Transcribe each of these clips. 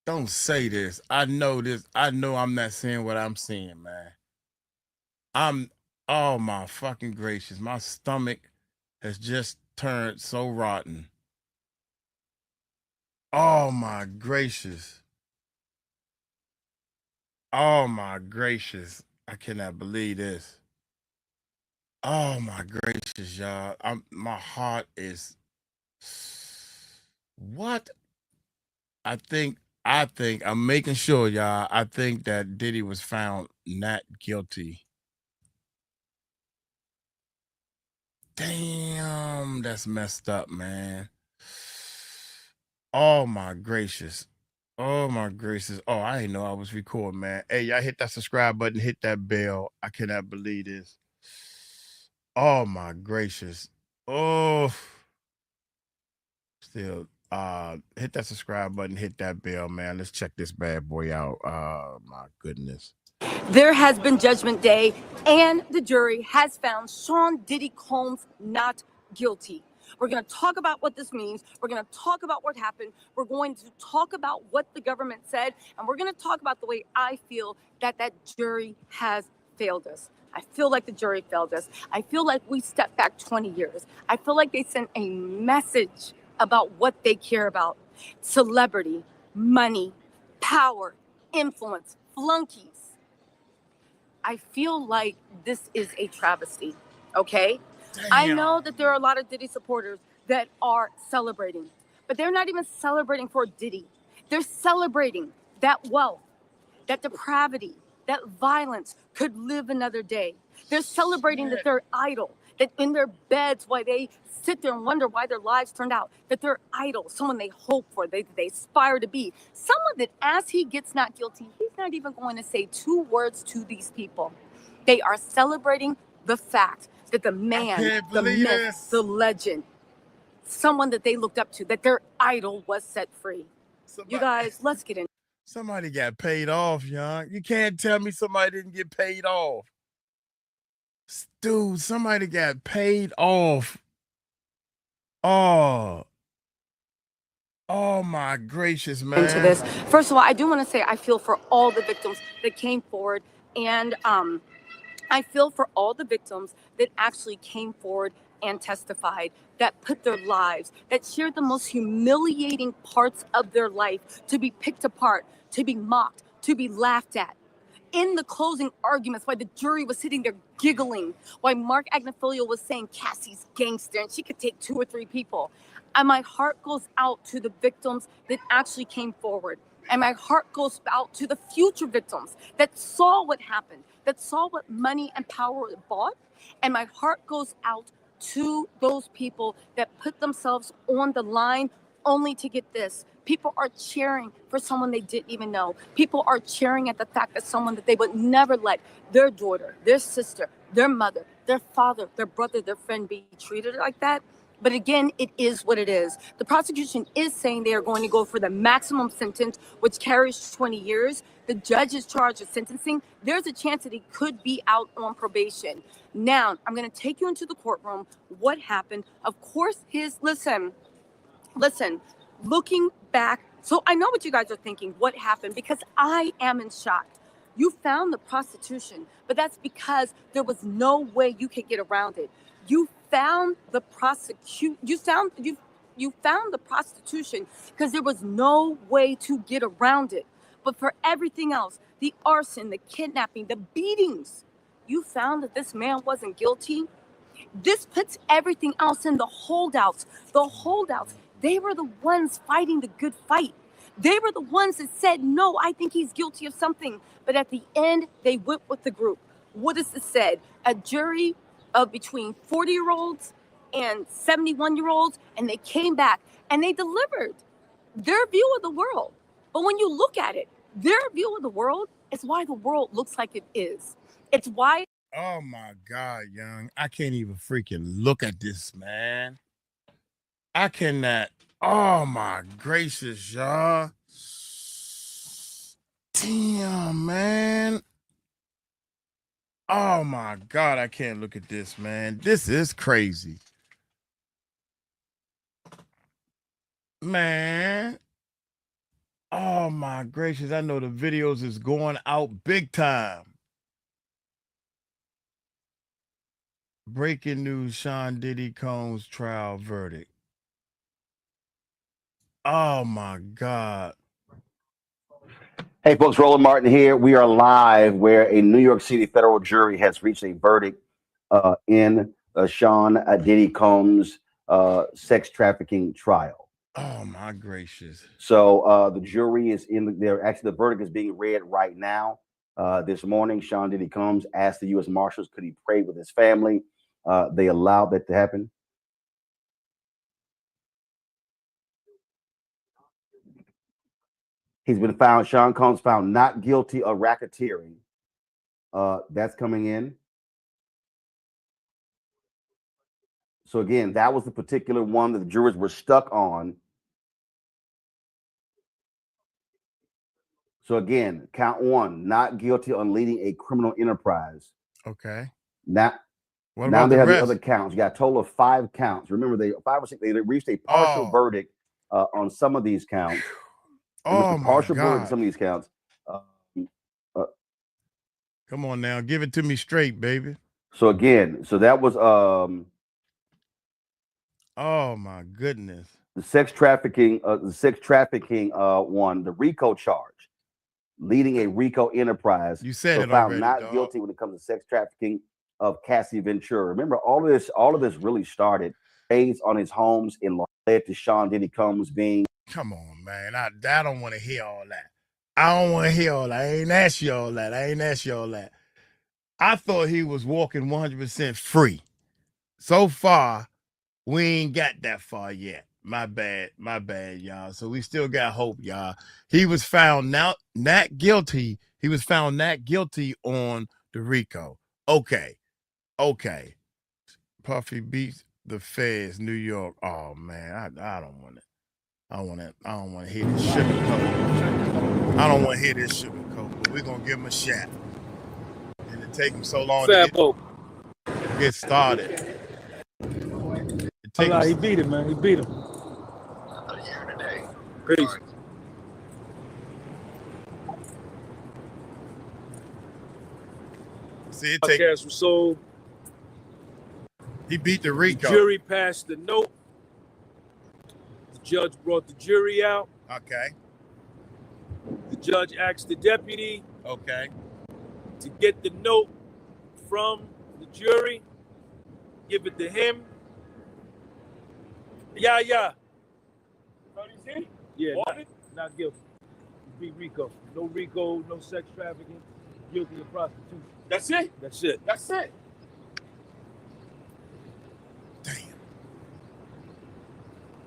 Don't say this. I know this. I know I'm not saying what I'm saying, man. I'm oh my fucking gracious. My stomach has just turned so rotten. Oh my gracious. Oh my gracious. I cannot believe this. Oh my gracious, y'all. My heart is what? I think I'm making sure, y'all. I think that Diddy was found not guilty. Damn, that's messed up, man. Oh my gracious. Oh my gracious. Oh, I didn't know I was recording, man. Hey, y'all hit that subscribe button, hit that bell. I cannot believe this. Oh my gracious. Oh, still hit that subscribe button, hit that bell, man. Let's check this bad boy out. My goodness. There has been Judgment Day, and the jury has found Sean Diddy Combs not guilty. We're going to talk about what this means. We're going to talk about what happened. We're going to talk about what the government said, and we're going to talk about the way I feel that jury has failed us. I feel like the jury failed us. I feel like we stepped back 20 years. I feel like they sent a message about what they care about: celebrity, money, power, influence, flunkies. I feel like this is a travesty, okay? Damn. I know that there are a lot of Diddy supporters that are celebrating, but they're not even celebrating for Diddy. They're celebrating that wealth, that depravity, that violence could live another day. They're celebrating that their idol, that in their beds, while they sit there and wonder why their lives turned out, that their idol, someone they hope for, they aspire to be, someone that as he gets not guilty, he's not even going to say two words to these people. They are celebrating the fact that the man, the myth, the legend, someone that they looked up to, that their idol was set free. You guys, let's get in. Somebody got paid off, young. You can't tell me somebody didn't get paid off. Dude, somebody got paid off. Oh. Oh my gracious, man. Into this. First of all, I do want to say I feel for all the victims that came forward, and I feel for all the victims that actually came forward and testified, that put their lives, that shared the most humiliating parts of their life to be picked apart, to be mocked, to be laughed at. In the closing arguments, while the jury was sitting there giggling, while Mark Agnifilo was saying Cassie's gangster and she could take 2 or 3 people, and my heart goes out to the victims that actually came forward. And my heart goes out to the future victims that saw what happened, that saw what money and power bought. And my heart goes out to those people that put themselves on the line only to get this. People are cheering for someone they didn't even know. People are cheering at the fact that someone that they would never let their daughter, their sister, their mother, their father, their brother, their friend be treated like that. But again, it is what it is. The prosecution is saying they are going to go for the maximum sentence, which carries 20 years. The judge is charged with sentencing. There's a chance that he could be out on probation. Now, I'm going to take you into the courtroom. What happened? Of course, listen, looking back. So I know what you guys are thinking. What happened? Because I am in shock. You found the prostitution, but that's because there was no way you could get around it. You found the you found the prostitution because there was no way to get around it. But for everything else, the arson, the kidnapping, the beatings, you found that this man wasn't guilty. This puts everything else in the holdouts. The holdouts, they were the ones fighting the good fight. They were the ones that said, no, I think he's guilty of something. But at the end, they went with the group. What is it said? A jury of between 40-year-olds and 71-year-olds, and they came back and they delivered their view of the world. But when you look at it, their view of the world is why the world looks like it is. It's why. Oh my God, young. I can't even freaking look at this, man. I cannot. Oh my gracious, y'all. Damn, man. Oh my God, I can't look at this, man. This is crazy. Man. Oh my gracious! I know the videos is going out big time. Breaking news: Sean Diddy Combs trial verdict. Oh my God! Hey, folks, Roland Martin here. We are live where a New York City federal jury has reached a verdict in Sean Diddy Combs' sex trafficking trial. Oh my gracious! So the jury is in there. Actually, the verdict is being read right now. This morning, Sean Diddy Combs asked the U.S. Marshals could he pray with his family. They allowed that to happen. He's been found, Sean Combs found not guilty of racketeering. That's coming in. So again, that was the particular one that the jurors were stuck on. So again, count one, not guilty on leading a criminal enterprise. Okay. Now, What now about they the have rest? the other counts. You got a total of 5 counts. Remember, they 5 or 6. They reached a partial verdict on some of these counts. They reached a partial verdict on some of these counts. Come on now, give it to me straight, baby. So again, so that was Oh my goodness. the sex trafficking one, the RICO charge, leading a RICO enterprise. You said so it found already, not dog. guilty when it comes to sex trafficking of Cassie Ventura. Remember, all of this really started based on his homes in led to Sean Diddy Combs being. Come on, man. I don't want to hear all that. I don't want to hear all that. I ain't ask you all that. I thought he was walking 100% free. So far, we ain't got that far yet. My bad, y'all. So we still got hope, y'all. He was found not guilty. He was found not guilty on the RICO. Okay. Puffy beats the feds, New York. Oh man, I don't want it. I don't want to hear this sugarcoat. I don't want to hear this sugarcoat, but we're gonna give him a shot. And it take him so long to get started. He beat him, man. He beat him. A year today. Crazy. See, Podcast was sold. He beat the RICO. The jury passed the note. The judge brought the jury out. Okay. The judge asked the deputy to get the note from the jury, give it to him. Yeah. Yeah, not guilty. He beat RICO. No RICO, no sex trafficking, guilty of prostitution. That's it? That's it. That's it. Damn.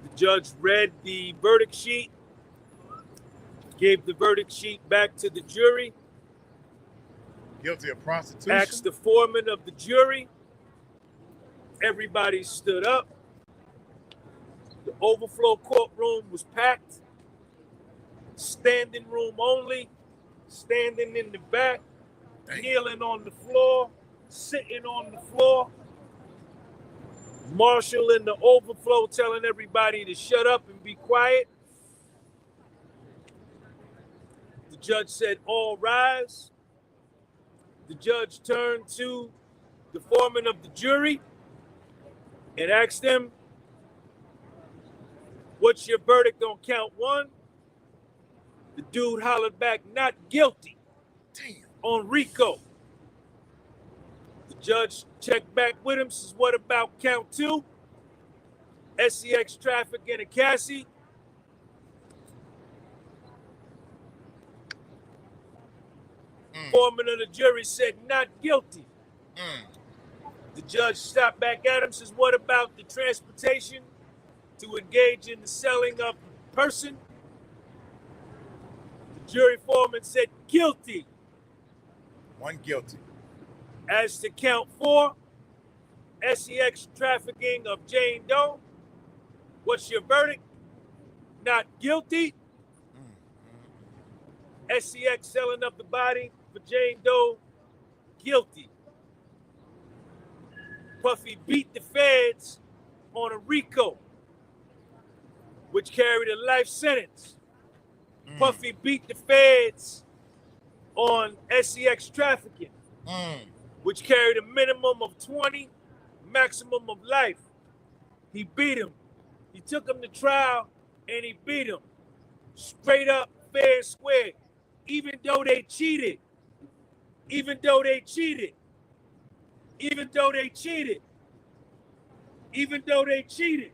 The judge read the verdict sheet, gave the verdict sheet back to the jury, Guilty of prostitution. asked the foreman of the jury. Everybody stood up. The overflow courtroom was packed. Standing room only. Standing in the back. Kneeling on the floor. Sitting on the floor. Marshall in the overflow telling everybody to shut up and be quiet. The judge said, all rise. The judge turned to the foreman of the jury and asked him, what's your verdict on count one? The dude hollered back, not guilty. Damn. On RICO. The judge checked back with him, says, what about count two? SEX trafficking and Cassie. Foreman of the jury said, not guilty. The judge stopped back at him, says, what about the transportation to engage in the selling of a person? The jury foreman said, guilty. One guilty. As to count four, SEX trafficking of Jane Doe. What's your verdict? Not guilty. SEX selling of the body for Jane Doe. Guilty. Puffy beat the feds on a RICO, which carried a life sentence. Puffy beat the feds on SEX trafficking, which carried a minimum of 20, maximum of life. He beat him. He took him to trial and he beat him. Straight up, fair and square. Even though they cheated. Even though they cheated. Even though they cheated. Even though they cheated.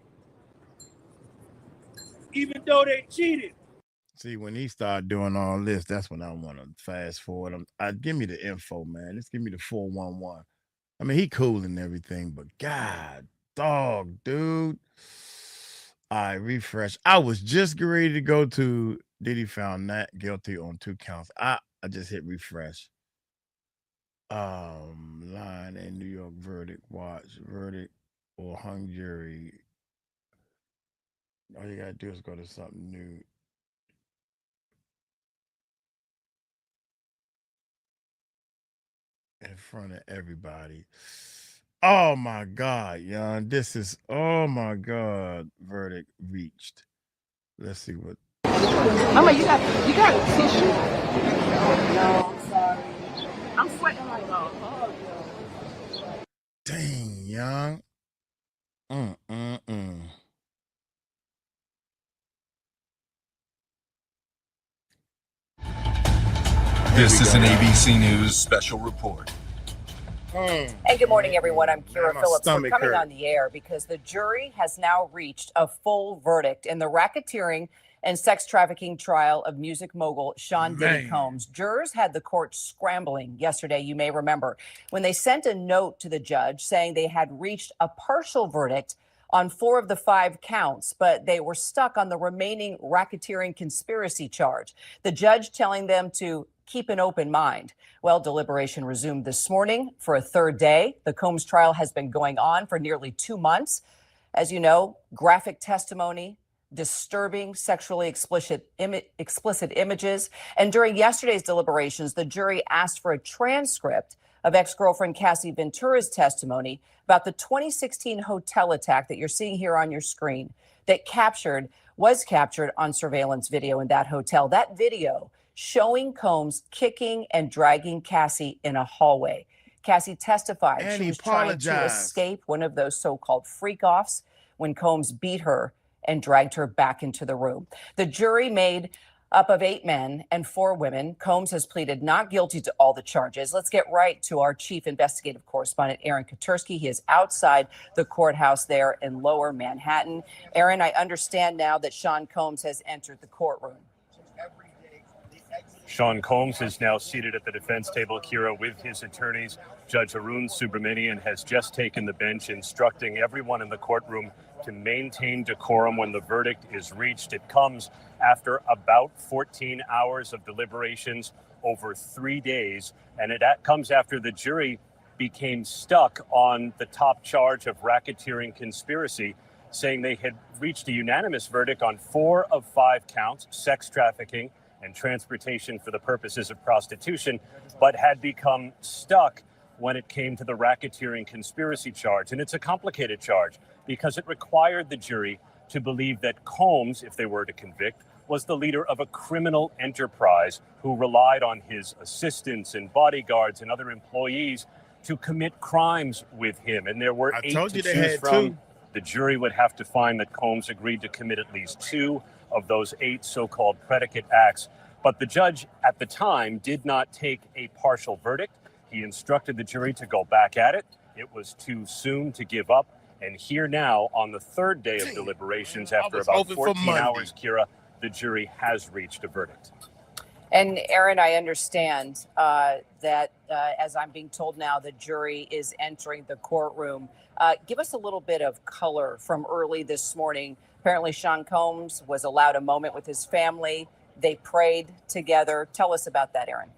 Even though they cheated. See, when he started doing all this, that's when I want to fast forward. Give me the info, man. Just give me the 411. I mean, he cool and everything, but God, dog, dude. All right, refresh. I was just ready to go to Diddy found not guilty on 2 counts. I just hit refresh. Line and New York verdict, watch verdict or hung jury. All you gotta do is go to something new. In front of everybody. Oh my God, young. This is oh my God. Verdict reached. Let's see what. Mama, you got tissue? No, I'm sorry. I'm sweating like Dang, young. This is an ABC News special report. And good morning, everyone. I'm Kira Phillips. We're coming hurt. on the air because the jury has now reached a full verdict in the racketeering and sex trafficking trial of music mogul Sean Diddy Combs. Jurors had the court scrambling yesterday, you may remember, when they sent a note to the judge saying they had reached a partial verdict on 4 of the 5 counts, but they were stuck on the remaining racketeering conspiracy charge. The judge telling them to keep an open mind. Well, deliberation resumed this morning for a 3rd day. The Combs trial has been going on for nearly 2 months. As you know, graphic testimony, disturbing sexually explicit images. And during yesterday's deliberations, the jury asked for a transcript of ex-girlfriend Cassie Ventura's testimony about the 2016 hotel attack that you're seeing here on your screen that was captured on surveillance video in that hotel. That video showing Combs kicking and dragging Cassie in a hallway. Cassie testified she was trying to escape one of those so-called freak-offs when Combs beat her and dragged her back into the room. The jury made up of 8 men and 4 women. Combs has pleaded not guilty to all the charges. Let's get right to our chief investigative correspondent, Aaron Katersky. He is outside the courthouse there in Lower Manhattan. Aaron, I understand now that Sean Combs has entered the courtroom. Sean Combs is now seated at the defense table, Kira, with his attorneys. Judge Arun Subramanian has just taken the bench, instructing everyone in the courtroom to maintain decorum when the verdict is reached. It comes after about 14 hours of deliberations over 3 days, and it comes after the jury became stuck on the top charge of racketeering conspiracy, saying they had reached a unanimous verdict on 4 of 5 counts, sex trafficking and transportation for the purposes of prostitution, but had become stuck when it came to the racketeering conspiracy charge. And it's a complicated charge because it required the jury to believe that Combs, if they were to convict, was the leader of a criminal enterprise who relied on his assistants and bodyguards and other employees to commit crimes with him. And there were 8 to choose from. The jury would have to find that Combs agreed to commit at least 2 of those 8 so-called predicate acts. But the judge at the time did not take a partial verdict. He instructed the jury to go back at it. It was too soon to give up. And here now, on the 3rd day of deliberations, after about 14 hours, Kira, the jury has reached a verdict. And Aaron, I understand that, as I'm being told now, the jury is entering the courtroom. Give us a little bit of color from early this morning. Apparently, Sean Combs was allowed a moment with his family. They prayed together. Tell us about that, Aaron.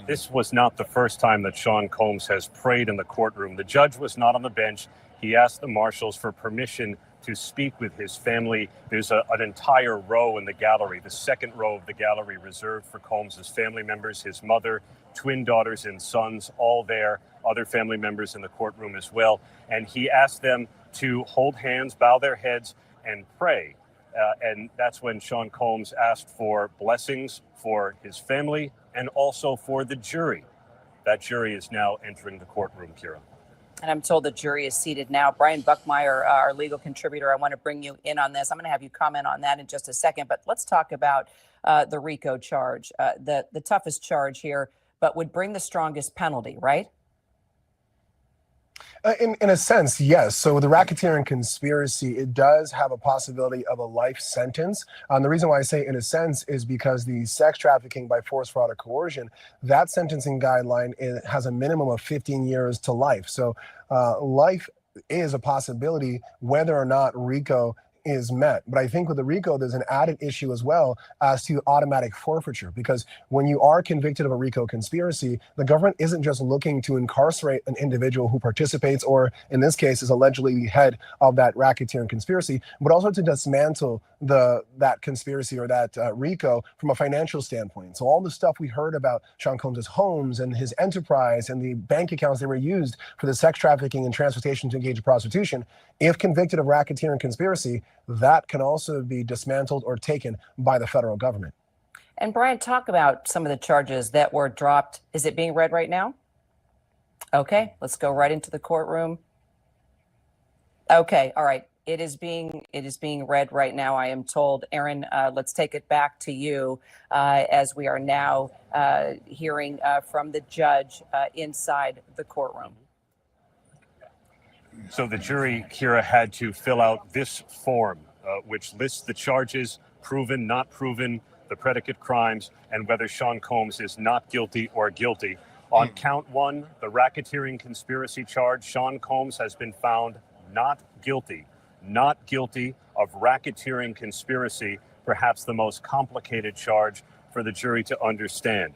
This was not the first time that Sean Combs has prayed in the courtroom. The judge was not on the bench. He asked the marshals for permission to speak with his family. There's an entire row in the gallery, the 2nd row of the gallery reserved for Combs' family members, his mother, twin daughters and sons, all there, other family members in the courtroom as well. And he asked them to hold hands, bow their heads, and pray. And that's when Sean Combs asked for blessings for his family and also for the jury. That jury is now entering the courtroom, Kira. And I'm told the jury is seated now. Brian Buckmeyer, our legal contributor, I want to bring you in on this. I'm going to have you comment on that in just a second. But let's talk about the RICO charge, the toughest charge here, but would bring the strongest penalty, right? In a sense, yes. So with the racketeering conspiracy, it does have a possibility of a life sentence. The reason why I say in a sense is because the sex trafficking by force, fraud, or coercion, that sentencing guideline has a minimum of 15 years to life. So life is a possibility whether or not RICO is met. But I think with the RICO, there's an added issue as well as to automatic forfeiture, because when you are convicted of a RICO conspiracy, the government isn't just looking to incarcerate an individual who participates, or in this case is allegedly the head of that racketeering conspiracy, but also to dismantle that conspiracy or that RICO from a financial standpoint. So all the stuff we heard about Sean Combs' homes and his enterprise and the bank accounts that were used for the sex trafficking and transportation to engage in prostitution, if convicted of racketeering conspiracy, that can also be dismantled or taken by the federal government. And Brian, talk about some of the charges that were dropped. Is it being read right now? Okay, let's go right into the courtroom. Okay, all right. It is being read right now, I am told. Aaron, let's take it back to you as we are now hearing from the judge inside the courtroom. So the jury, Kira, had to fill out this form, which lists the charges, proven, not proven, the predicate crimes, and whether Sean Combs is not guilty or guilty. On count one, the racketeering conspiracy charge, Sean Combs has been found not guilty of racketeering conspiracy, perhaps the most complicated charge for the jury to understand.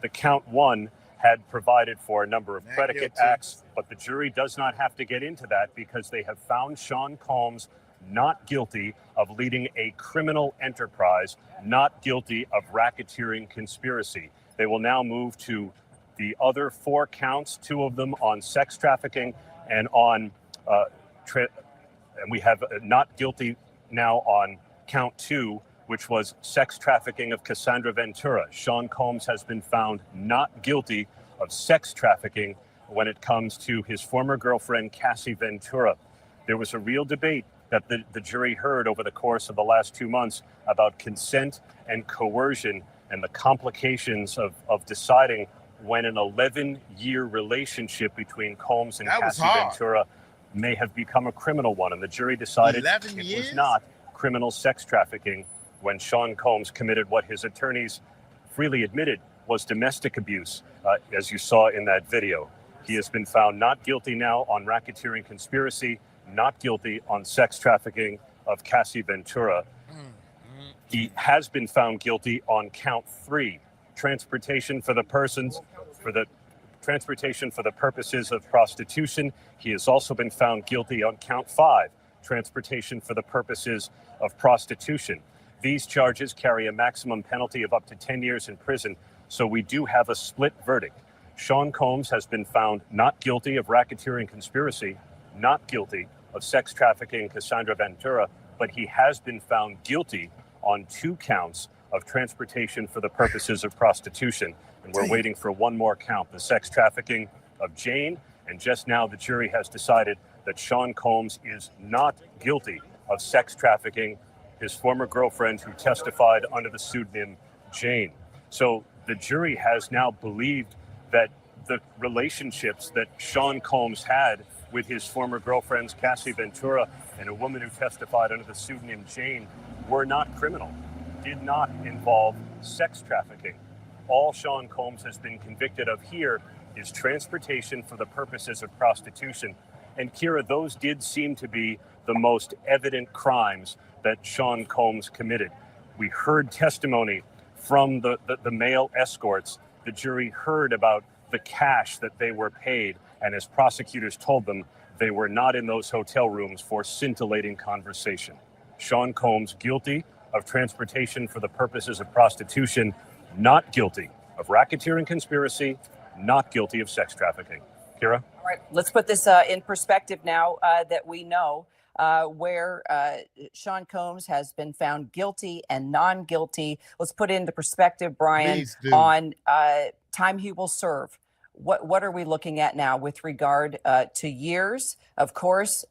The count one had provided for a number of predicate acts, but the jury does not have to get into that because they have found Sean Combs not guilty of leading a criminal enterprise, not guilty of racketeering conspiracy. They will now move to the other 4 counts, 2 of them on sex trafficking and on, and we have not guilty now on count 2, which was sex trafficking of Cassandra Ventura. Sean Combs has been found not guilty of sex trafficking when it comes to his former girlfriend, Cassie Ventura. There was a real debate that the jury heard over the course of the last 2 months about consent and coercion and the complications of deciding when an 11-year relationship between Combs and Cassie Ventura may have become a criminal one. And the jury decided it was not criminal sex trafficking when Sean Combs committed what his attorneys freely admitted was domestic abuse, as you saw in that video. He has been found not guilty now on racketeering conspiracy, not guilty on sex trafficking of Cassie Ventura. He has been found guilty on count 3, transportation for the purposes of prostitution. He has also been found guilty on count 5, transportation for the purposes of prostitution. These charges carry a maximum penalty of up to 10 years in prison, so we do have a split verdict. Sean Combs has been found not guilty of racketeering conspiracy, not guilty of sex trafficking Cassandra Ventura, but he has been found guilty on 2 counts of transportation for the purposes of prostitution. And we're waiting for one more count, the sex trafficking of Jane. And just now the jury has decided that Sean Combs is not guilty of sex trafficking his former girlfriend who testified under the pseudonym Jane. So the jury has now believed that the relationships that Sean Combs had with his former girlfriends, Cassie Ventura and a woman who testified under the pseudonym Jane, were not criminal, did not involve sex trafficking. All Sean Combs has been convicted of here is transportation for the purposes of prostitution. And Kira, those did seem to be the most evident crimes that Sean Combs committed. We heard testimony from the male escorts. The jury heard about the cash that they were paid, and as prosecutors told them, they were not in those hotel rooms for scintillating conversation. Sean Combs guilty of transportation for the purposes of prostitution, not guilty of racketeering conspiracy, not guilty of sex trafficking. Kira? All right, let's put this in perspective now that we know where Sean Combs has been found guilty and non-guilty. Let's put it into perspective, Brian, Please do. on time he will serve. What are we looking at now with regard to years? Of course,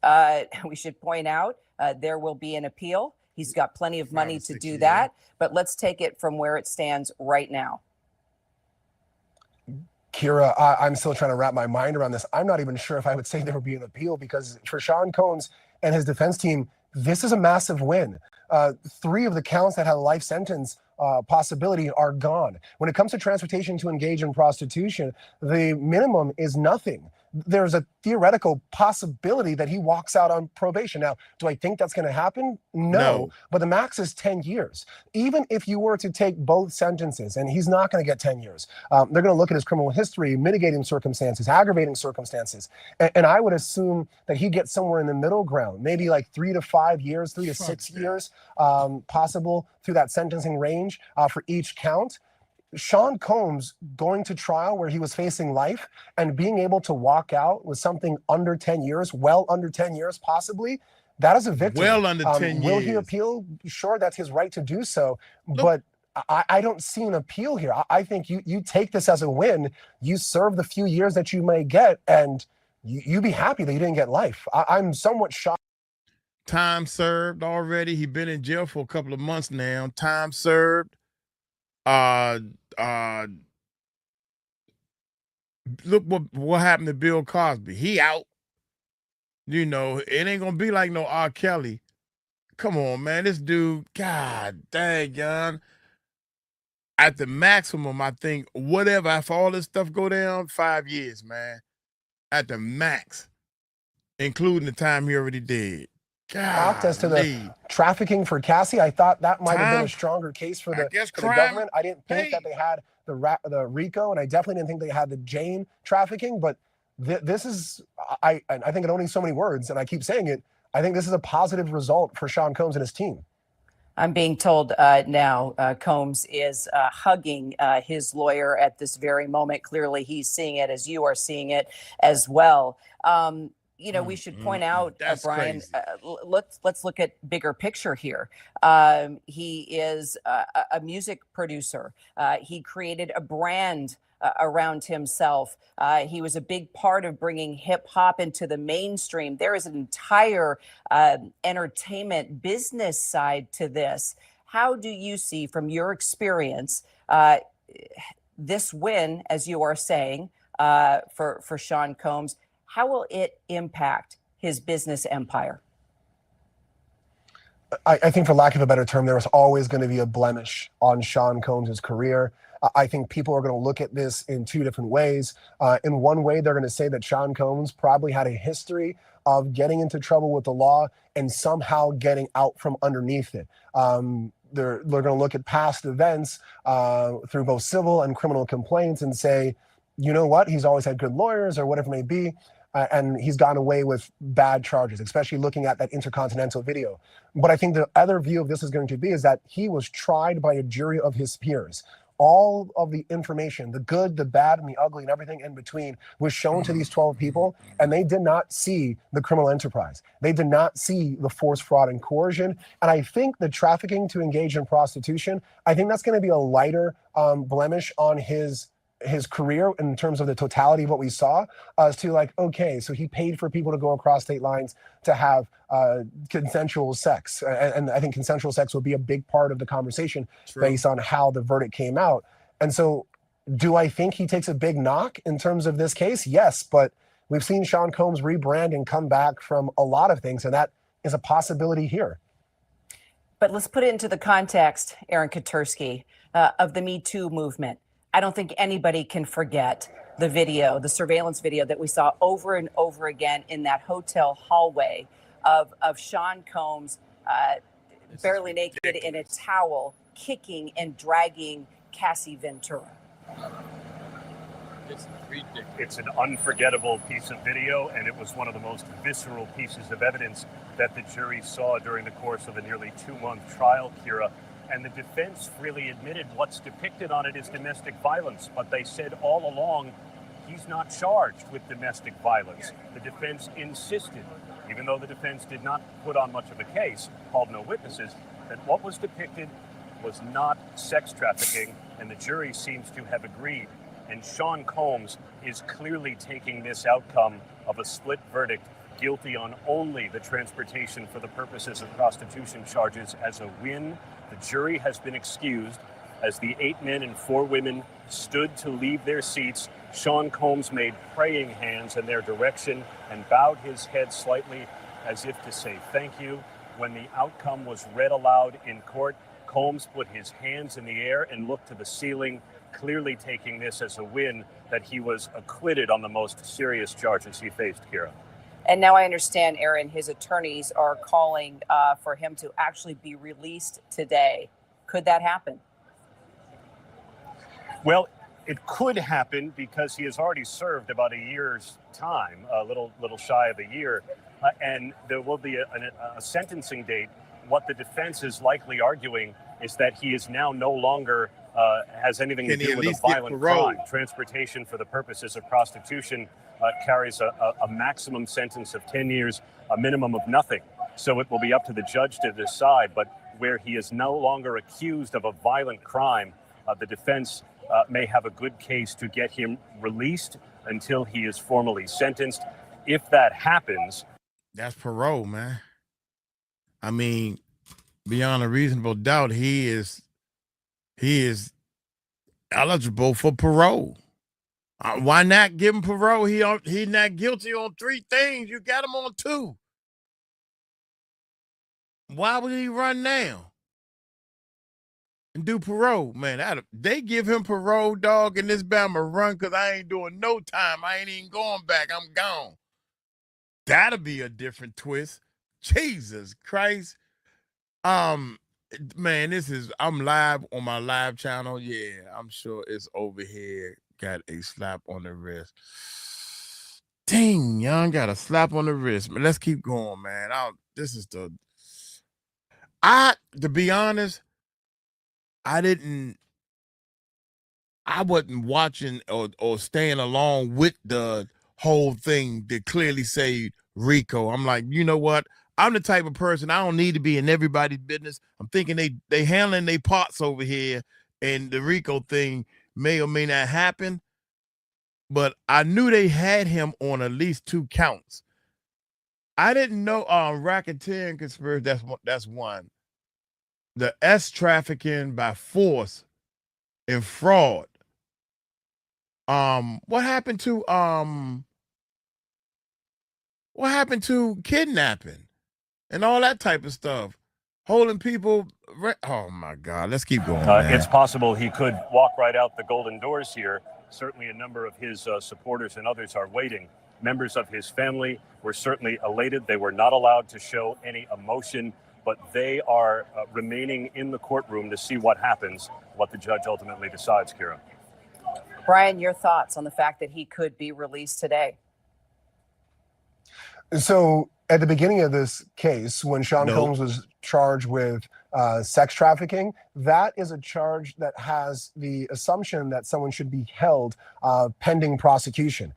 we should point out there will be an appeal. He's got plenty of money to do that. But let's take it from where it stands right now. Kira, I'm still trying to wrap my mind around this. I'm not even sure if I would say there would be an appeal, because for Sean Combs and his defense team, this is a massive win. 3 of the counts that had a life sentence possibility are gone. When it comes to transportation to engage in prostitution, the minimum is nothing. There's a theoretical possibility that he walks out on probation. Now, do I think that's going to happen? No. But the max is 10 years. Even if you were to take both sentences, and he's not going to get 10 years, they're going to look at his criminal history, mitigating circumstances, aggravating circumstances. And I would assume that he gets somewhere in the middle ground, maybe like 3 to 5 years, 3 to 6 years possible through that sentencing range for each count. Sean Combs going to trial where he was facing life and being able to walk out with something under 10 years, well under 10 years possibly, that is a victory. Well under 10 years. Will he appeal? Sure, that's his right to do so. But I don't see an appeal here. I think you take this as a win. You serve the few years that you may get, and you be happy that you didn't get life. I'm somewhat shocked. Time served already. He's been in jail for a couple of months now. Time served. Look what happened to Bill Cosby. He out. You know, it ain't gonna be like no R. Kelly. Come on, man. This dude, God dang, John. At the maximum, I think, whatever, if all this stuff go down, 5 years, man. At the max, including the time he already did. As to the trafficking for Cassie, I thought that might have been a stronger case for the government. I didn't think that they had the RICO, and I definitely didn't think they had the Jane trafficking. But this is, I think in only so many words, and I keep saying it, I think this is a positive result for Sean Combs and his team. I'm being told now Combs is hugging his lawyer at this very moment. Clearly, he's seeing it as you are seeing it as well. You know, we should point out, Brian, let's look at bigger picture here. He is a music producer. He created a brand around himself. He was a big part of bringing hip hop into the mainstream. There is an entire entertainment business side to this. How do you see, from your experience, this win, as you are saying, for Sean Combs? How will it impact his business empire? I think, for lack of a better term, there was always going to be a blemish on Sean Combs' career. I think people are going to look at this in 2 different ways. In one way, they're going to say that Sean Combs probably had a history of getting into trouble with the law and somehow getting out from underneath it. They're going to look at past events through both civil and criminal complaints and say, you know what, he's always had good lawyers or whatever it may be. And he's gone away with bad charges, especially looking at that Intercontinental video. But I think the other view of this is going to be is that he was tried by a jury of his peers. All of the information, the good, the bad, and the ugly, and everything in between was shown to these 12 people, and they did not see the criminal enterprise. They did not see the force, fraud, and coercion. And I think the trafficking to engage in prostitution, I think that's going to be a lighter blemish on his career in terms of the totality of what we saw, as to like, okay, so he paid for people to go across state lines to have consensual sex. And I think consensual sex will be a big part of the conversation based on how the verdict came out. And so do I think he takes a big knock in terms of this case? Yes, but we've seen Sean Combs rebrand and come back from a lot of things, and that is a possibility here. But let's put it into the context, Aaron Katursky, of the Me Too movement. I don't think anybody can forget the video, the surveillance video that we saw over and over again in that hotel hallway of Sean Combs barely naked in a towel, kicking and dragging Cassie Ventura. It's ridiculous. It's an unforgettable piece of video, and it was one of the most visceral pieces of evidence that the jury saw during the course of a nearly 2-month trial, Kira. And the defense really admitted what's depicted on it is domestic violence, but they said all along he's not charged with domestic violence. The defense insisted even though the defense did not put on much of a case, called no witnesses, that what was depicted was not sex trafficking, and the jury seems to have agreed. And Sean Combs is clearly taking this outcome of a split verdict, guilty on only the transportation for the purposes of prostitution charges, as a win. The jury has been excused. As the 8 men and 4 women stood to leave their seats, Sean Combs made praying hands in their direction and bowed his head slightly as if to say thank you. When the outcome was read aloud in court, Combs put his hands in the air and looked to the ceiling, clearly taking this as a win that he was acquitted on the most serious charges he faced, Kira. And now I understand, Aaron, his attorneys are calling for him to actually be released today. Could that happen? Well, it could happen because he has already served about a year's time, a little shy of a year, and there will be a sentencing date. What the defense is likely arguing is that he is now no longer has anything to do with a violent crime. Transportation for the purposes of prostitution carries a maximum sentence of 10 years, a minimum of nothing. So it will be up to the judge to decide. But where he is no longer accused of a violent crime, the defense may have a good case to get him released until he is formally sentenced. If that happens, that's parole, man. I mean, beyond a reasonable doubt, he is eligible for parole. Why not give him parole? He's not guilty on 3 things. You got him on 2. Why would he run now and do parole, man? They give him parole, dog, and this Bama run because I ain't doing no time. I ain't even going back. I'm gone. That'll be a different twist. Jesus Christ. Man, I'm live on my live channel. Yeah, I'm sure it's over here. Got a slap on the wrist. Dang, young, got a slap on the wrist. Man, let's keep going, man. To be honest, I wasn't watching or staying along with the whole thing that clearly say Rico. I'm like, you know what? I'm the type of person, I don't need to be in everybody's business. I'm thinking they handling their parts over here, and the Rico thing may or may not happen. But I knew they had him on at least 2 counts. I didn't know racketeering conspiracy. That's one. The trafficking by force and fraud. What happened to kidnapping and all that type of stuff? Holding people. Oh my God! Let's keep going. It's possible he could walk right out the golden doors here. Certainly, a number of his supporters and others are waiting. Members of his family were certainly elated. They were not allowed to show any emotion, but they are remaining in the courtroom to see what happens, what the judge ultimately decides, Kira. Brian, your thoughts on the fact that he could be released today? So at the beginning of this case, when Sean Combs was charged with sex trafficking, that is a charge that has the assumption that someone should be held pending prosecution.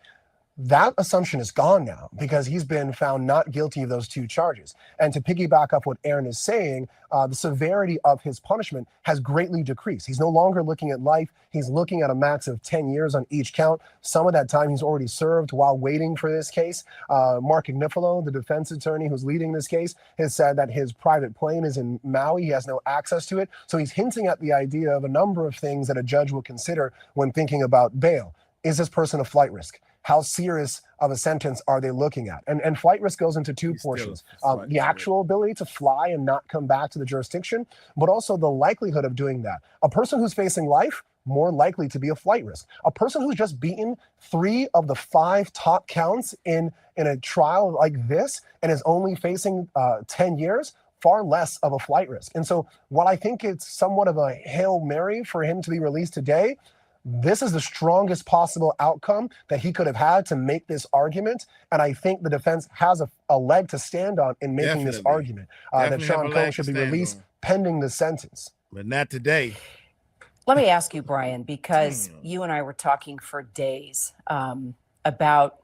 That assumption is gone now because he's been found not guilty of those 2 charges. And to piggyback off what Aaron is saying, the severity of his punishment has greatly decreased. He's no longer looking at life. He's looking at a max of 10 years on each count. Some of that time he's already served while waiting for this case. Mark Ignifilo, the defense attorney who's leading this case, has said that his private plane is in Maui. He has no access to it. So he's hinting at the idea of a number of things that a judge will consider when thinking about bail. Is this person a flight risk? How serious of a sentence are they looking at? And flight risk goes into 2 portions. The actual ability to fly and not come back to the jurisdiction, but also the likelihood of doing that. A person who's facing life, more likely to be a flight risk. A person who's just beaten 3 of the 5 top counts in a trial like this and is only facing 10 years, far less of a flight risk. And so while I think it's somewhat of a Hail Mary for him to be released today, this is the strongest possible outcome that he could have had to make this argument. And I think the defense has a leg to stand on in making this argument that Sean Combs should be released pending the sentence. But not today. Let me ask you, Brian, because you and I were talking for days about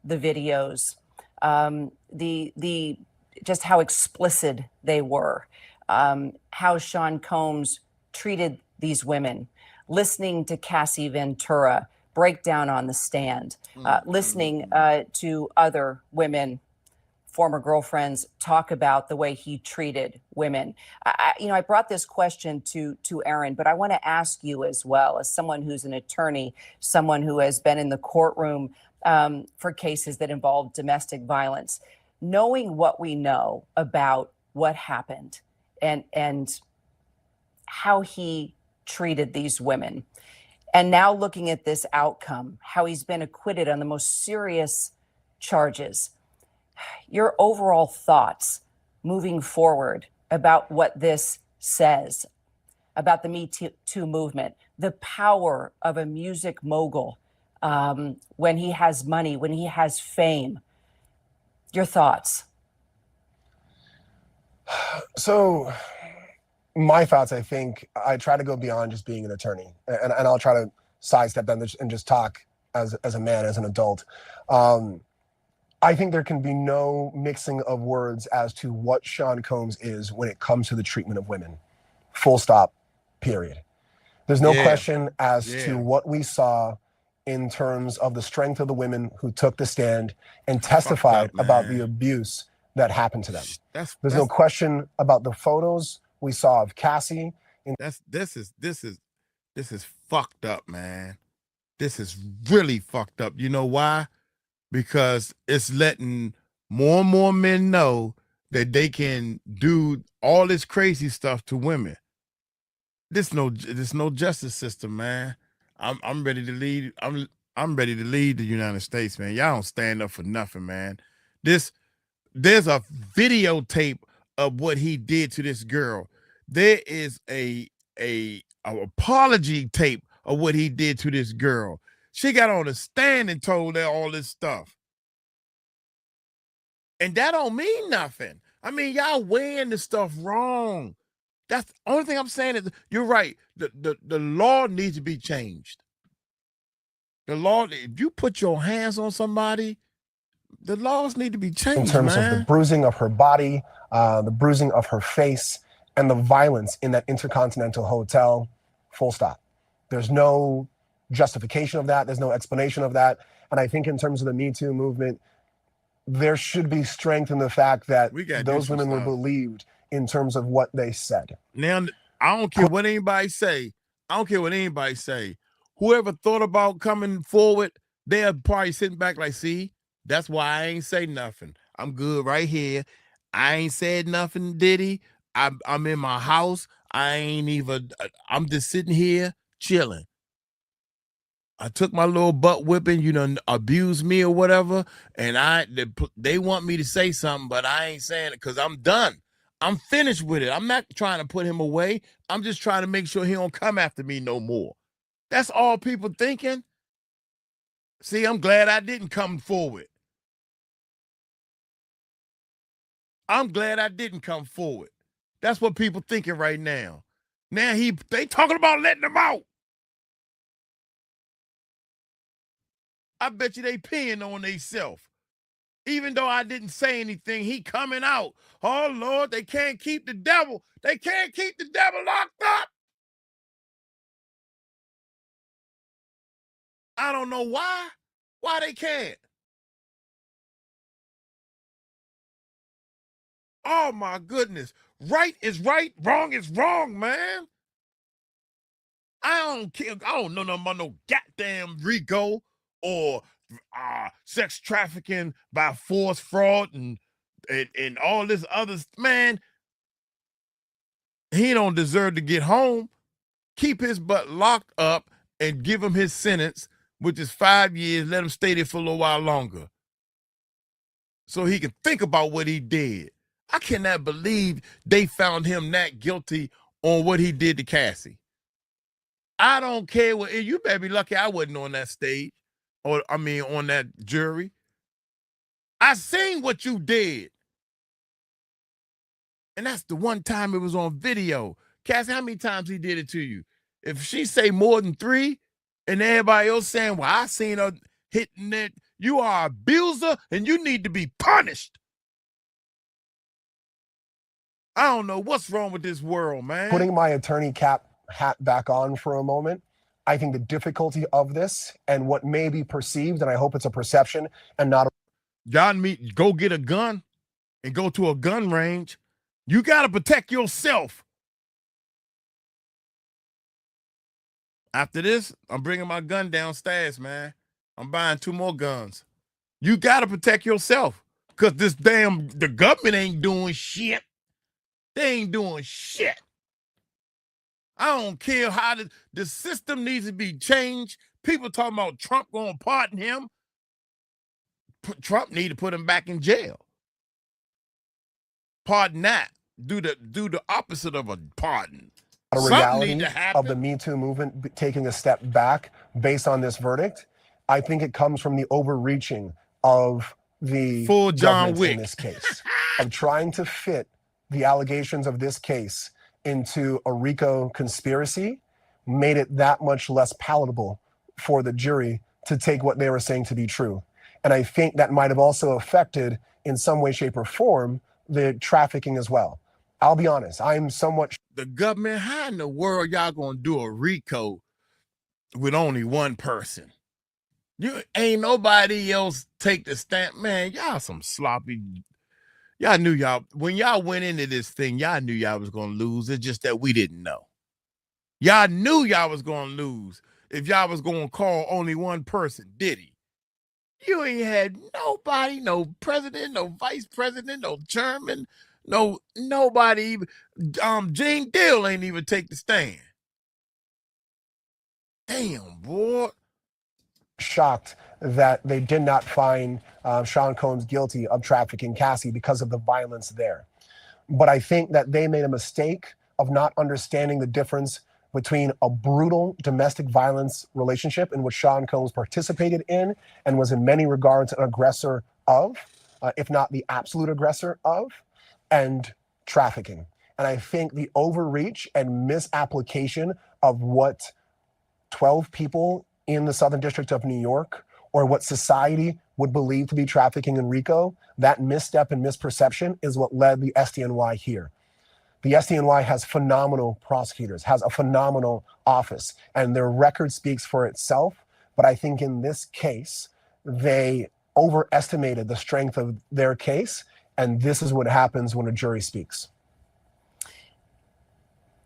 the videos the just how explicit they were, how Sean Combs treated these women, listening to Cassie Ventura break down on the stand, listening to other women, former girlfriends, talk about the way he treated women. I brought this question to Aaron, but I want to ask you as well, as someone who's an attorney, someone who has been in the courtroom for cases that involve domestic violence, knowing what we know about what happened and how he treated these women, and now looking at this outcome, how he's been acquitted on the most serious charges, your overall thoughts moving forward about what this says about the Me Too movement, the power of a music mogul when he has money, when he has fame. Your thoughts? So my thoughts, I think I try to go beyond just being an attorney, and I'll try to sidestep them and just talk as a man, as an adult. I think there can be no mixing of words as to what Sean Combs is when it comes to the treatment of women. Full stop, period. There's no question as to what we saw in terms of the strength of the women who took the stand and testified about the abuse that happened to them. There's no question about the photos we saw of Cassie. This is fucked up, man. This is really fucked up. You know why? Because it's letting more and more men know that they can do all this crazy stuff to women. There's no justice system, man. I'm ready to lead. I'm ready to lead the United States, man. Y'all don't stand up for nothing, man. There's a videotape of what he did to this girl. There is a apology tape of what he did to this girl. She got on the stand and told her all this stuff. And that don't mean nothing. I mean, y'all weighing the stuff wrong. That's the only thing I'm saying is you're right. The law needs to be changed. The law, if you put your hands on somebody, the laws need to be changed, in terms of the bruising of her body, the bruising of her face, and the violence in that Intercontinental Hotel, full stop. There's no justification of that. There's no explanation of that. And I think in terms of the Me Too movement, there should be strength in the fact that those women were believed in terms of what they said. Now, I don't care what anybody say. I don't care what anybody say. Whoever thought about coming forward, they're probably sitting back like, see, that's why I ain't say nothing. I'm good right here. I ain't said nothing, Diddy. I'm in my house. I'm just sitting here chilling. I took my little butt whipping, abused me or whatever, and they want me to say something, but I ain't saying it because I'm done. I'm finished with it. I'm not trying to put him away. I'm just trying to make sure he don't come after me no more. That's all people thinking. See, I'm glad I didn't come forward. I'm glad I didn't come forward. That's what people thinking right now. Now they talking about letting him out. I bet you they peeing on themselves. Even though I didn't say anything, he coming out. Oh, Lord, they can't keep the devil. They can't keep the devil locked up. I don't know why. Why they can't. Oh, my goodness. Right is right. Wrong is wrong, man. I don't care. I don't know nothing about no goddamn Rico or sex trafficking by force, fraud, and all this other, man. He don't deserve to get home. Keep his butt locked up and give him his sentence, which is 5 years. Let him stay there for a little while longer so he can think about what he did. I cannot believe they found him not guilty on what he did to Cassie. I don't care what you better be lucky I wasn't on that stage, on that jury. I seen what you did. And that's the one time it was on video. Cassie, how many times he did it to you? If she say more than 3 and everybody else saying, well, I seen her hitting it, You are an abuser, and you need to be punished. I don't know what's wrong with this world, man. Putting my attorney cap hat back on for a moment, I think the difficulty of this and what may be perceived, and I hope it's a perception and not a... Y'all meet, go get a gun and go to a gun range. You got to protect yourself. After this, I'm bringing my gun downstairs, man. I'm buying 2 more guns. You got to protect yourself because the government ain't doing shit. They ain't doing shit. I don't care how the system needs to be changed. People talking about Trump going to pardon him. Trump need to put him back in jail. Pardon that. Do the opposite of a pardon. A reality of the Me Too movement taking a step back based on this verdict. I think it comes from the overreaching of the full John Wick in this case, of trying to fit the allegations of this case into a RICO conspiracy, made it that much less palatable for the jury to take what they were saying to be true. And I think that might have also affected, in some way, shape, or form, the trafficking as well. I'll be honest, I'm somewhat... The government, how in the world y'all gonna do a RICO with only one person? You ain't nobody else take the stamp. Man, y'all some sloppy... Y'all knew when y'all went into this thing, y'all knew y'all was gonna lose. It's just that we didn't know. Y'all knew y'all was gonna lose if y'all was gonna call only one person, Diddy. You ain't had nobody, no president, no vice president, no chairman, nobody even. Gene Deal ain't even take the stand. Damn, boy. Shocked that they did not find Sean Combs guilty of trafficking Cassie because of the violence there. But I think that they made a mistake of not understanding the difference between a brutal domestic violence relationship in which Sean Combs participated in and was in many regards an aggressor of, if not the absolute aggressor of, and trafficking. And I think the overreach and misapplication of what 12 people in the Southern District of New York, or what society would believe to be trafficking in RICO, that misstep and misperception is what led the SDNY here. The SDNY has phenomenal prosecutors, has a phenomenal office, and their record speaks for itself. But I think in this case, they overestimated the strength of their case, and this is what happens when a jury speaks.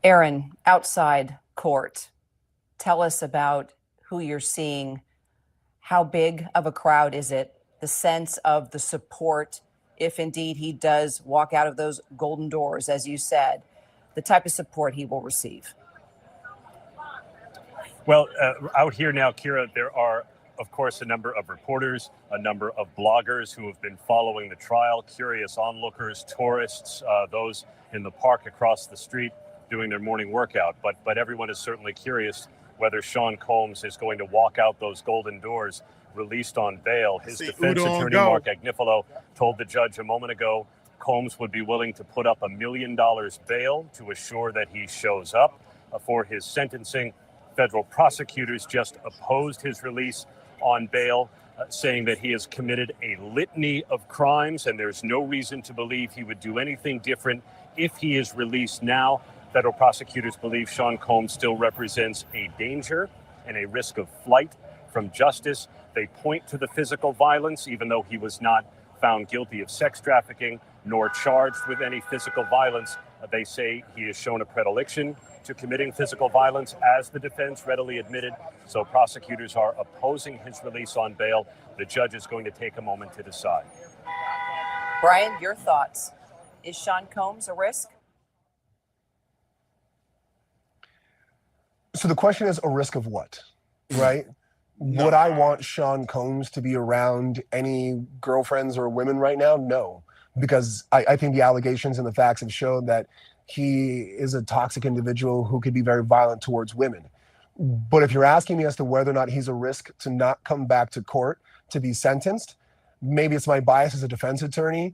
Aaron, outside court, tell us about who you're seeing. How big of a crowd is it? The sense of the support, if indeed he does walk out of those golden doors, as you said, the type of support he will receive. Well, out here now, Kira, there are, of course, a number of reporters, a number of bloggers who have been following the trial, curious onlookers, tourists, those in the park across the street doing their morning workout. But everyone is certainly curious whether Sean Combs is going to walk out those golden doors released on bail. His defense attorney, Mark Agnifilo, told the judge a moment ago Combs would be willing to put up $1 million bail to assure that he shows up for his sentencing. Federal prosecutors just opposed his release on bail, saying that he has committed a litany of crimes and there's no reason to believe he would do anything different if he is released now. Federal prosecutors believe Sean Combs still represents a danger and a risk of flight from justice. They point to the physical violence, even though he was not found guilty of sex trafficking nor charged with any physical violence. They say he has shown a predilection to committing physical violence, as the defense readily admitted. So prosecutors are opposing his release on bail. The judge is going to take a moment to decide. Brian, your thoughts. Is Sean Combs a risk? So the question is, a risk of what, right? No. Would I want Sean Combs to be around any girlfriends or women right now? No, because I think the allegations and the facts have shown that he is a toxic individual who could be very violent towards women. But if you're asking me as to whether or not he's a risk to not come back to court to be sentenced, maybe it's my bias as a defense attorney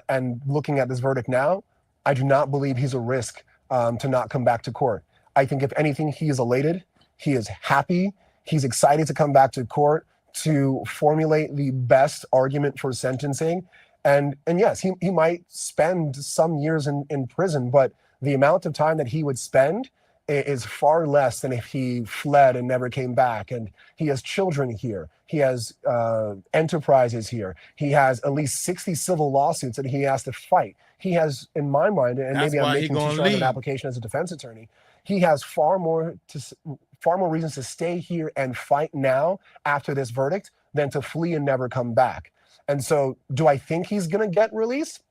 and looking at this verdict now, I do not believe he's a risk to not come back to court. I think if anything, he is elated, he is happy, he's excited to come back to court to formulate the best argument for sentencing. And yes, he might spend some years in prison, but the amount of time that he would spend is far less than if he fled and never came back. And he has children here. He has enterprises here. He has at least 60 civil lawsuits that he has to fight. He has, in my mind, and That's maybe I'm why he making too gonna strong an leave. application as a defense attorney, he has far more reasons to stay here and fight now after this verdict than to flee and never come back. And so, do I think he's going to get released?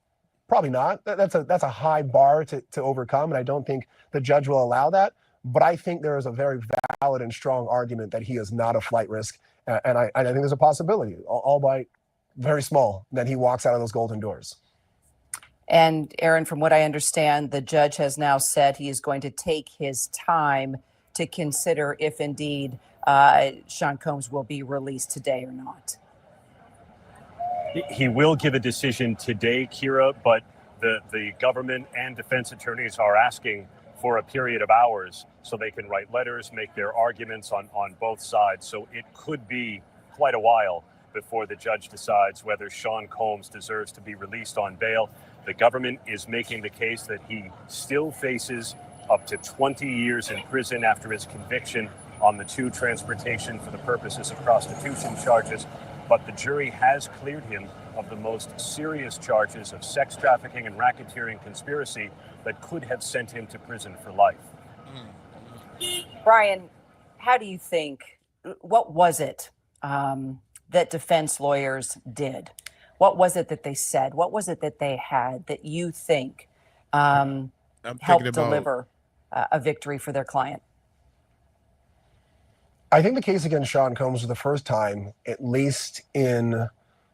Probably not. That's a high bar to overcome, and I don't think the judge will allow that. But I think there is a very valid and strong argument that he is not a flight risk, and I think there's a possibility, albeit very small, that he walks out of those golden doors. And Aaron, from what I understand, the judge has now said he is going to take his time to consider if indeed Sean Combs will be released today or not. He will give a decision today, Kira, but the government and defense attorneys are asking for a period of hours so they can write letters, make their arguments on both sides. So it could be quite a while before the judge decides whether Sean Combs deserves to be released on bail. The government is making the case that he still faces up to 20 years in prison after his conviction on the 2 transportation for the purposes of prostitution charges. But the jury has cleared him of the most serious charges of sex trafficking and racketeering conspiracy that could have sent him to prison for life. Brian, how do you think, what was it that defense lawyers did? What was it that they said? What was it that they had that you think helped deliver a victory for their client? I think the case against Sean Combs was the first time, at least in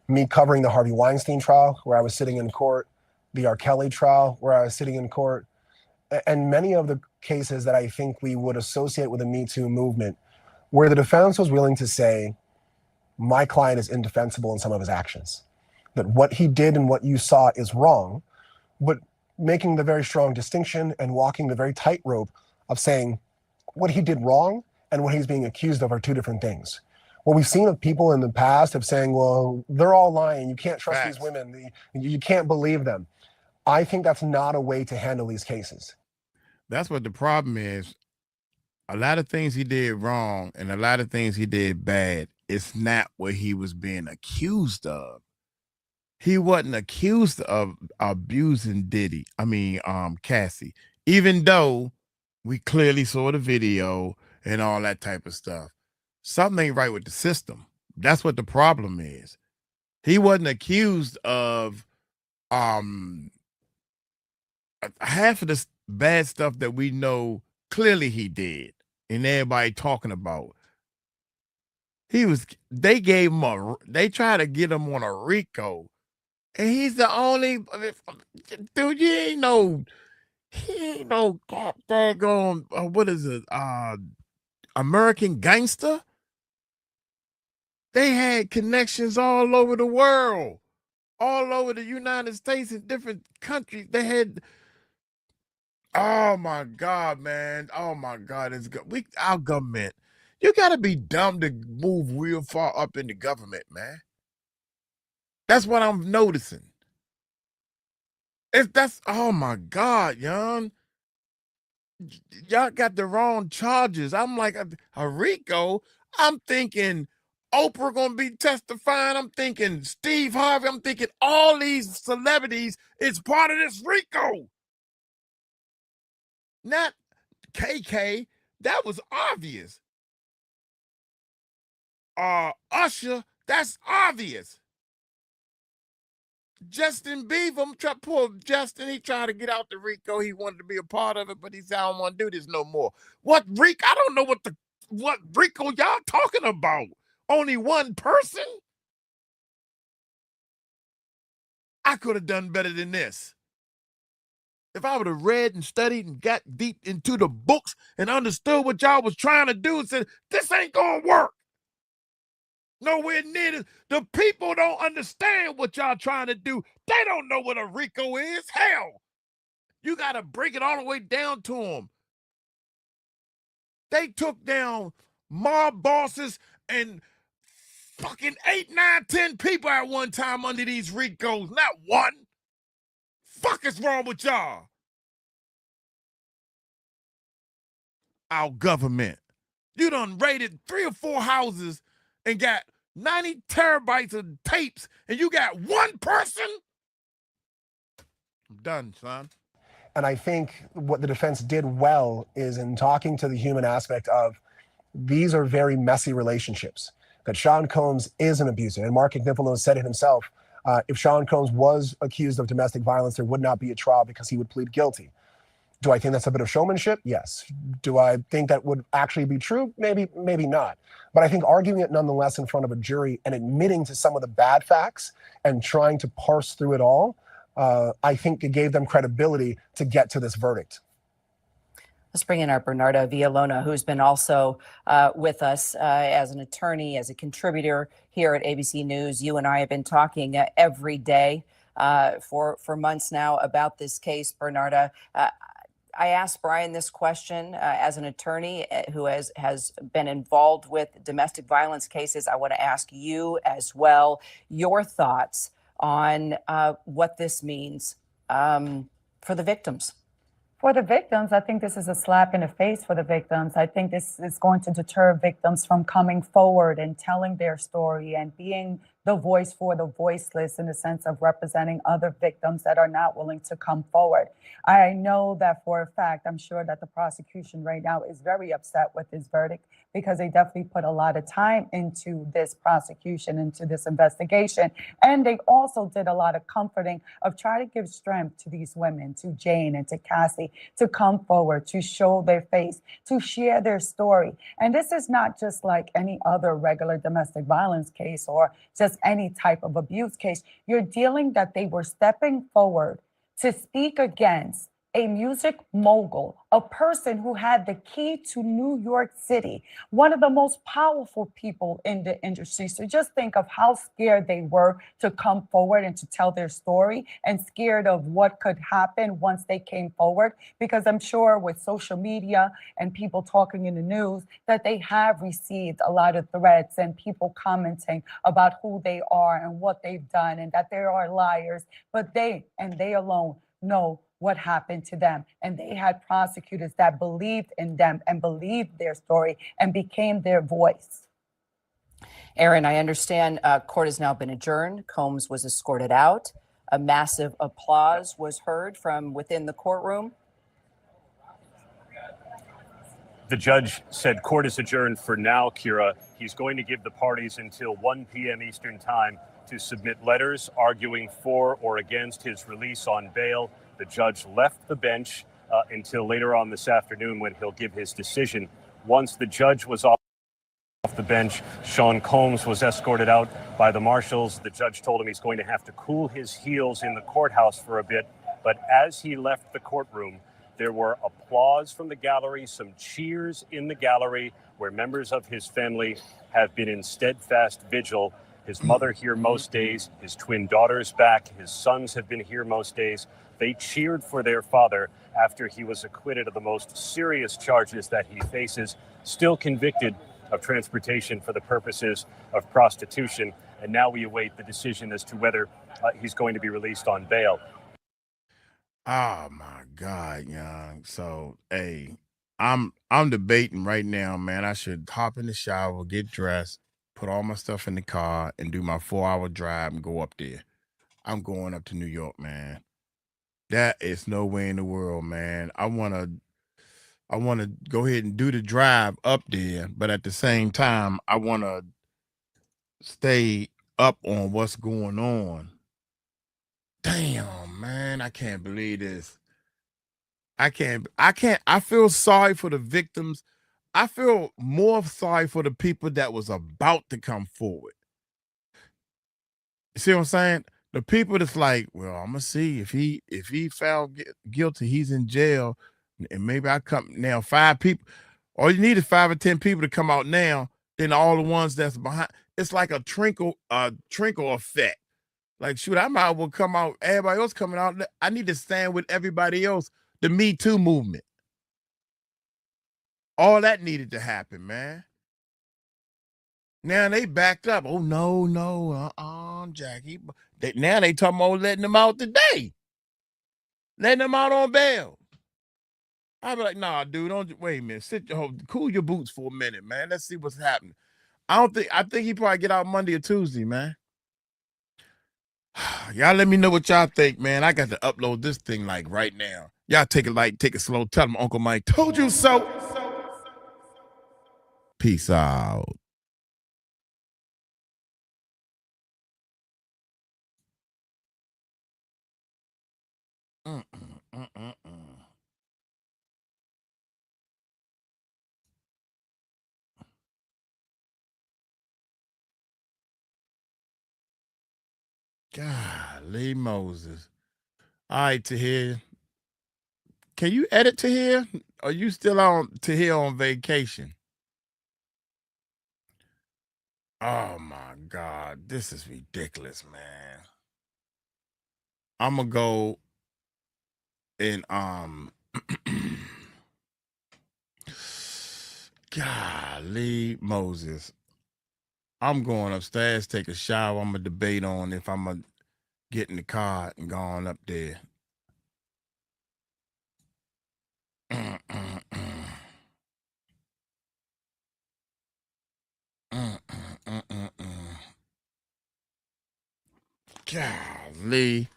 me covering the Harvey Weinstein trial, where I was sitting in court, the R. Kelly trial, where I was sitting in court, and many of the cases that I think we would associate with the Me Too movement, where the defense was willing to say, my client is indefensible in some of his actions, that what he did and what you saw is wrong, but making the very strong distinction and walking the very tightrope of saying what he did wrong and what he's being accused of are 2 different things. What we've seen of people in the past of saying, well, they're all lying. You can't trust these women. You can't believe them. I think that's not a way to handle these cases. That's what the problem is. A lot of things he did wrong and a lot of things he did bad. It's not what he was being accused of. He wasn't accused of abusing Diddy. Cassie. Even though we clearly saw the video and all that type of stuff. Something ain't right with the system. That's what the problem is. He wasn't accused of half of the bad stuff that we know clearly he did and everybody talking about. They tried to get him on a RICO. And he's the only dude, he ain't no god daggone what is it? American Gangster. They had connections all over the world, all over the United States and different countries. They had, oh my God, man. Oh my God. Our government, you got to be dumb to move real far up in the government, man. That's what I'm noticing. Oh my God, young. Y'all got the wrong charges. I'm like, a RICO. I'm thinking Oprah gonna be testifying. I'm thinking Steve Harvey. I'm thinking all these celebrities is part of this RICO. Not KK. That was obvious. Usher, that's obvious. Justin Bieber, poor Justin, he tried to get out the RICO. He wanted to be a part of it, but he said, I don't want to do this no more. What RICO? I don't know what RICO y'all talking about. Only one person? I could have done better than this. If I would have read and studied and got deep into the books and understood what y'all was trying to do and said, this ain't gonna work. Nowhere near it. The people don't understand what y'all trying to do. They don't know what a RICO is. Hell, you got to break it all the way down to them. They took down mob bosses and fucking 8, 9, 10 people at one time under these RICOs, not one. Fuck is wrong with y'all? Our government. You done raided 3 or 4 houses and got 90 terabytes of tapes, and you got one person? I'm done, son. And I think what the defense did well is in talking to the human aspect of these are very messy relationships, that Sean Combs is an abuser. And Mark Agnifilo said it himself. If Sean Combs was accused of domestic violence, there would not be a trial because he would plead guilty. Do I think that's a bit of showmanship? Yes. Do I think that would actually be true? Maybe, maybe not. But I think arguing it nonetheless in front of a jury and admitting to some of the bad facts and trying to parse through it all, I think it gave them credibility to get to this verdict. Let's bring in our Bernarda Villalona, who's been also with us as an attorney, as a contributor here at ABC News. You and I have been talking every day for months now about this case, Bernarda. I asked Brian this question as an attorney who has been involved with domestic violence cases. I want to ask you as well your thoughts on what this means for the victims. For the victims, I think this is a slap in the face for the victims. I think this is going to deter victims from coming forward and telling their story and being the voice for the voiceless, in the sense of representing other victims that are not willing to come forward. I know that for a fact, I'm sure that the prosecution right now is very upset with this verdict, because they definitely put a lot of time into this prosecution, into this investigation. And they also did a lot of comforting of trying to give strength to these women, to Jane and to Cassie, to come forward, to show their face, to share their story. And this is not just like any other regular domestic violence case or just any type of abuse case. You're dealing that they were stepping forward to speak against a music mogul, a person who had the key to New York City, one of the most powerful people in the industry. So just think of how scared they were to come forward and to tell their story, and scared of what could happen once they came forward. Because I'm sure with social media and people talking in the news that they have received a lot of threats and people commenting about who they are and what they've done and that they are liars. But they, and they alone, know what happened to them. And they had prosecutors that believed in them and believed their story and became their voice. Aaron, I understand court has now been adjourned. Combs was escorted out. A massive applause was heard from within the courtroom. The judge said court is adjourned for now, Kira. He's going to give the parties until 1 p.m. Eastern time to submit letters arguing for or against his release on bail. The judge left the bench until later on this afternoon, when he'll give his decision. Once the judge was off the bench, Sean Combs was escorted out by the marshals. The judge told him he's going to have to cool his heels in the courthouse for a bit. But as he left the courtroom, there were applause from the gallery, some cheers in the gallery, where members of his family have been in steadfast vigil. His mother here most days, his twin daughters back, his sons have been here most days. They cheered for their father after he was acquitted of the most serious charges that he faces, still convicted of transportation for the purposes of prostitution. And now we await the decision as to whether he's going to be released on bail. Oh my God, young. So, hey, I'm debating right now, man. I should hop in the shower, get dressed, put all my stuff in the car, and do my 4-hour drive and go up there. I'm going up to New York, man. That is no way in the world, man. I wanna go ahead and do the drive up there, but at the same time, I wanna stay up on what's going on. Damn, man, I can't believe this. I feel sorry for the victims. I feel more sorry for the people that was about to come forward. You see what I'm saying? The people that's like, well, I'm gonna see if he found guilty, he's in jail, and maybe I come now. 5 people, all you need is 5 or 10 people to come out now. Then all the ones that's behind, it's like a trickle effect. Like, shoot, I might as well come out. Everybody else coming out. I need to stand with everybody else. The Me Too movement. All that needed to happen, man. Now they backed up. Oh no, Jackie. Now they talking about letting them out today. Letting them out on bail. I'd be like, nah, dude, don't wait a minute. Cool your boots for a minute, man. Let's see what's happening. I think he probably get out Monday or Tuesday, man. Y'all let me know what y'all think, man. I got to upload this thing like right now. Y'all take it slow. Tell them Uncle Mike told you so. Peace out. Golly Moses. All right, Tahir. Can you edit Tahir? Are you still on Tahir on vacation? Oh my God. This is ridiculous, man. I'm gonna go and golly Moses. I'm going upstairs, take a shower. I'm gonna debate on if I'm gonna get in the car and go on up there. Golly,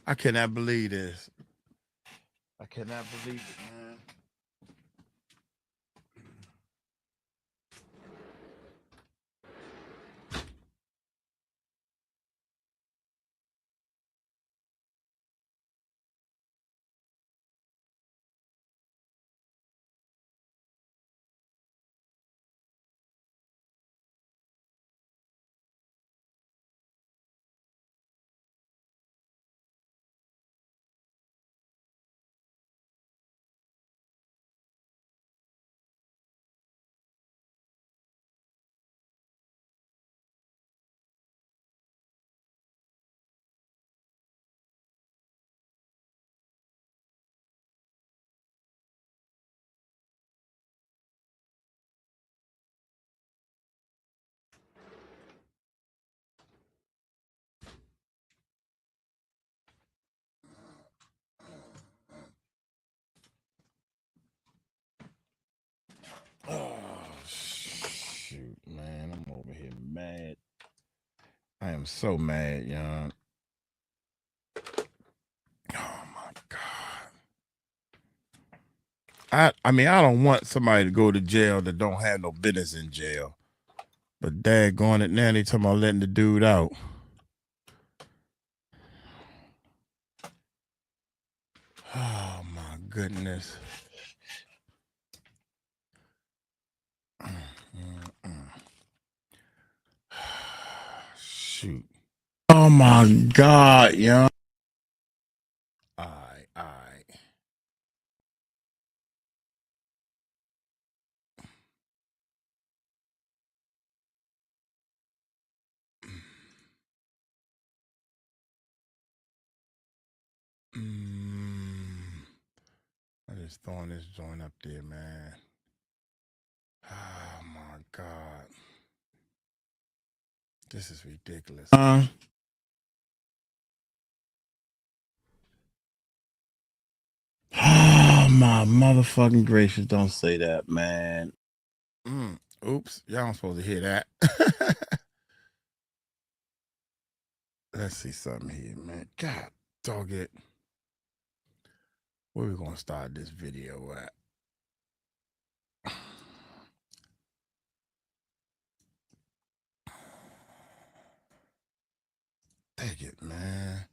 I cannot believe this. I cannot believe it, man. Oh, shoot, man. I'm over here mad. I am so mad, young. Oh, my God. I mean, I don't want somebody to go to jail that don't have no business in jail. But daggone it, now they talking about letting the dude out. Oh, my goodness. Shoot. Oh my God, yo. All right. I just throwing this joint up there, man. Oh my God. This is ridiculous. Oh my motherfucking gracious, don't say that, man. Oops, y'all aren't supposed to hear that. Let's see something here, man. God dog it. Where we gonna start this video at? Take it, man.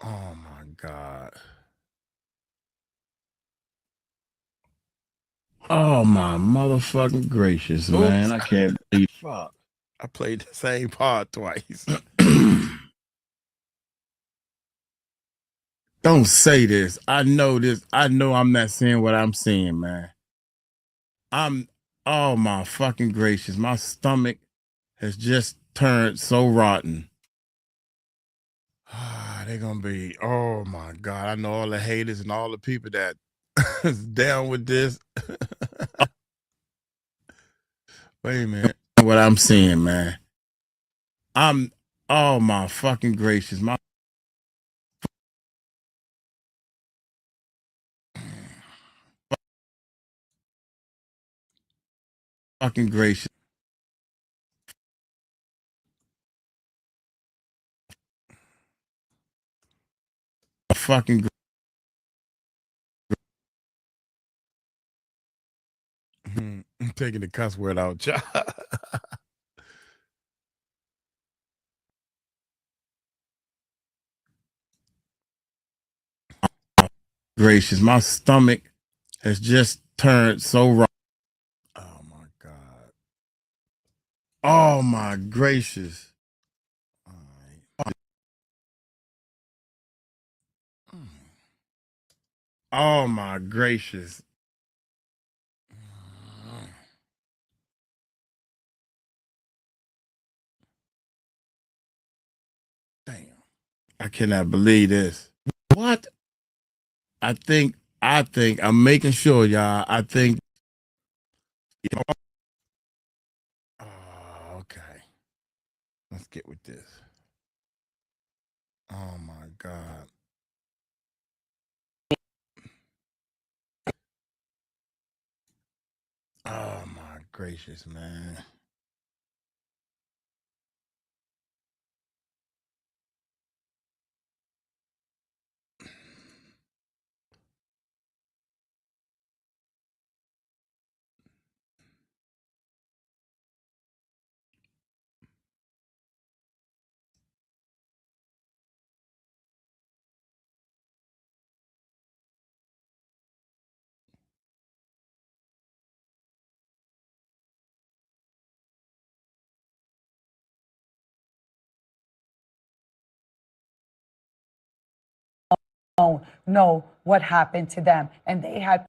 Oh my God. Oh my motherfucking gracious, man. I can't believe fuck. I played the same part twice. Don't say this. I know this. I know I'm not saying what I'm saying, man. Oh my fucking gracious. My stomach has just turned so rotten. They're gonna be, oh my God. I know all the haters and all the people that is down with this. Wait a minute. What I'm seeing, man. Oh my fucking gracious. My fucking gracious. Fucking I'm taking the cuss word out, y'all. Gracious, my stomach has just turned so wrong. Oh my god. Oh my gracious. All right. Oh my gracious. Damn. I cannot believe this. What? I think I'm making sure, y'all. I think oh, okay. Let's get with this. Oh my god. Oh my gracious, man. Know what happened to them, and they had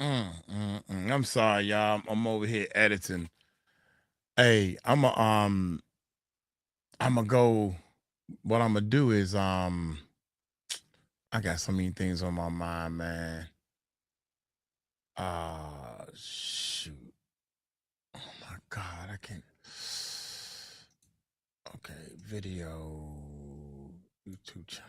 Mm. I'm sorry, y'all. I'm over here editing. Hey, I'm gonna go. What I'm gonna do is I got so many things on my mind, man. Shoot. Oh my god, I can't. Okay, video, YouTube channel.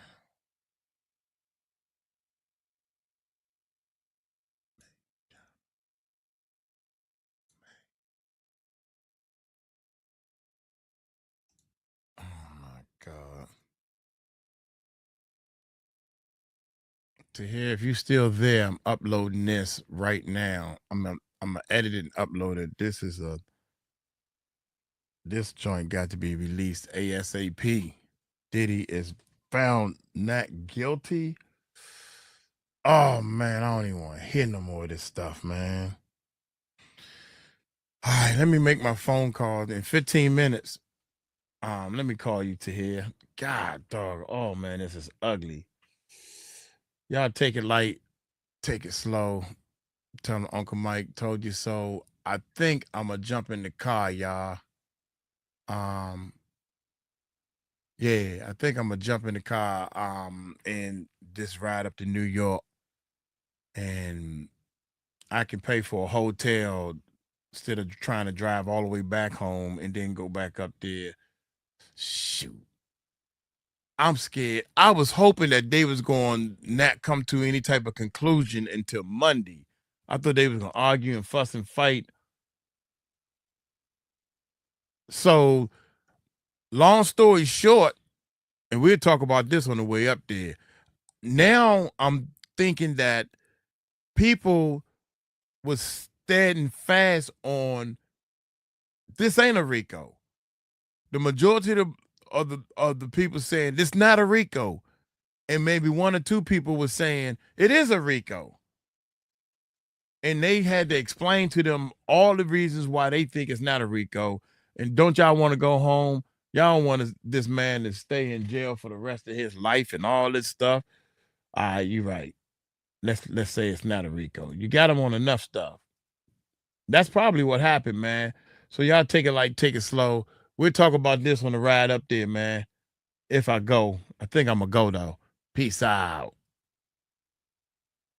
Oh my god. To hear if you still there, I'm uploading this right now. I'm gonna edit it and upload it. This joint got to be released ASAP. Diddy is found not guilty. Oh man, I don't even want to hear no more of this stuff, man. All right, let me make my phone call in 15 minutes. Let me call you to here. God dog. Oh man, this is ugly. Y'all take it light, take it slow. Tell them Uncle Mike told you so. I think I'm gonna jump in the car, y'all. Um, yeah, I think I'm gonna jump in the car and just ride up to New York, and I can pay for a hotel instead of trying to drive all the way back home and then go back up there. Shoot. I'm scared. I was hoping that they was going to not come to any type of conclusion until Monday. I thought they was going to argue and fuss and fight. So, long story short, and we'll talk about this on the way up there. Now I'm thinking that people was standing fast on this ain't a Rico. The majority of the people saying this not a Rico, and maybe one or two people was saying it is a Rico. and they had to explain to them all the reasons why they think it's not a RICO. And don't y'all want to go home? Y'all don't want this man to stay in jail for the rest of his life and all this stuff. All right, you're right. Let's say it's not a RICO. You got him on enough stuff. That's probably what happened, man. So y'all take it slow. We'll talk about this on the ride up there, man. If I go, I think I'm gonna go though. Peace out.